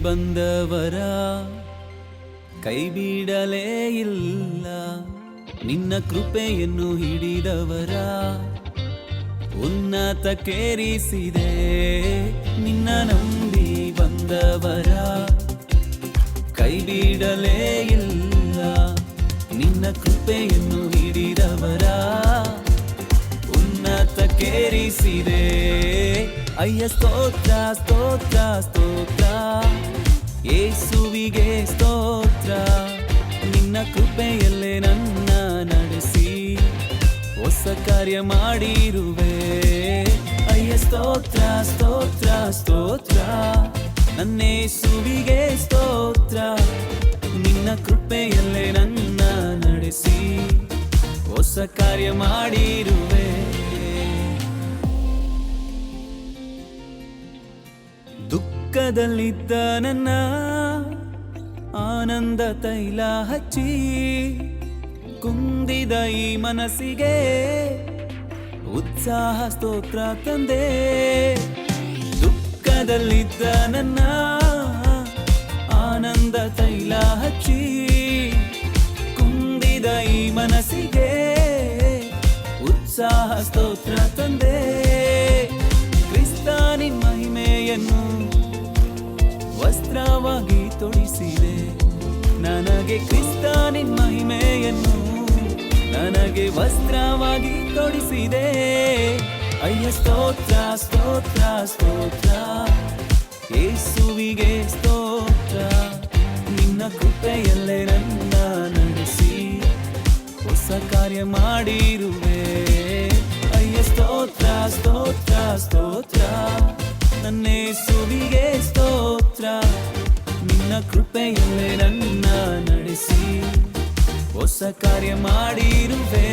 ಬಂದವರ ಕೈ ಬಿಡಲೇ ಇಲ್ಲ, ನಿನ್ನ ಕೃಪೆಯನ್ನು ಹಿಡಿದವರ ಉನ್ನತಕ್ಕೇರಿಸಿದೆ. ನಿನ್ನ ನಂಬಿ ಬಂದವರ ಕೈ ಬಿಡಲೇ ಇಲ್ಲ, ನಿನ್ನ ಕೃಪೆಯನ್ನು ಹಿಡಿದವರ ಉನ್ನತಕ್ಕೇರಿಸಿದೆ. ಅಯ್ಯ ಸ್ತೋತ್ರ ಸ್ತೋತ್ರ ಸ್ತೋತ್ರ, ಯೇಸುವಿಗೆ ಸ್ತೋತ್ರ. ನಿನ್ನ ಕೃಪೆಯಲ್ಲೇ ನನ್ನ ನಡೆಸಿ ಹೊಸ ಕಾರ್ಯ ಮಾಡಿರುವೆ. ಅಯ್ಯ ಸ್ತೋತ್ರ ಸ್ತೋತ್ರ ಸ್ತೋತ್ರ, ನನ್ನ ಯೇಸುವಿಗೆ ಸ್ತೋತ್ರ. ನಿನ್ನ ಕೃಪೆಯಲ್ಲೇ ನನ್ನ ನಡೆಸಿ ಹೊಸ ಕಾರ್ಯ ಮಾಡಿರುವೆ. ದುಃಖದಲ್ಲಿದ್ದ ನನ್ನ ಆನಂದ ತೈಲ ಹಚ್ಚಿ, ಕುಂದಿದ ಈ ಮನಸ್ಸಿಗೆ ಉತ್ಸಾಹ ಸ್ತೋತ್ರ ತಂದೆ. ದುಃಖದಲ್ಲಿದ್ದ ನನ್ನ ಆನಂದ ತೈಲ ಹಚ್ಚಿ, ಕುಂದಿದ ಈ ಮನಸ್ಸಿಗೆ ಉತ್ಸಾಹ ಸ್ತೋತ್ರ ತಂದೆ. ಕ್ರಿಸ್ತನ ಮಹಿಮೆಯನ್ನು ವಸ್ತ್ರವಾಗಿ ತೊಡಿಸಿದೆ ನನಗೆ. ಕ್ರಿಸ್ತನ ಮಹಿಮೆಯನ್ನು ನನಗೆ ವಸ್ತ್ರವಾಗಿ ತೊಡಿಸಿದೆ. ಅಯ್ಯ ಸ್ತೋತ್ರ ಸ್ತೋತ್ರ ಸ್ತೋತ್ರ, ಯೇಸುವಿಗೆ ಸ್ತೋತ್ರ. ನಿನ್ನ ಕೃಪೆಯಲ್ಲೇ ನನ್ನ ನಡೆಸಿ ಹೊಸ ಕಾರ್ಯ ಮಾಡಿರುವೆ. ಅಯ್ಯ ಸ್ತೋತ್ರ ಸ್ತೋತ್ರ ಸ್ತೋತ್ರ, ನನ್ನ ಯೇಸುವಿಗೆ ಸ್ತೋತ್ರ. ನಿನ್ನ ಕೃಪೆಯಲ್ಲೇ ನನ್ನ ನಡೆಸಿ ಹೊಸ ಕಾರ್ಯ ಮಾಡಿರುವೆ.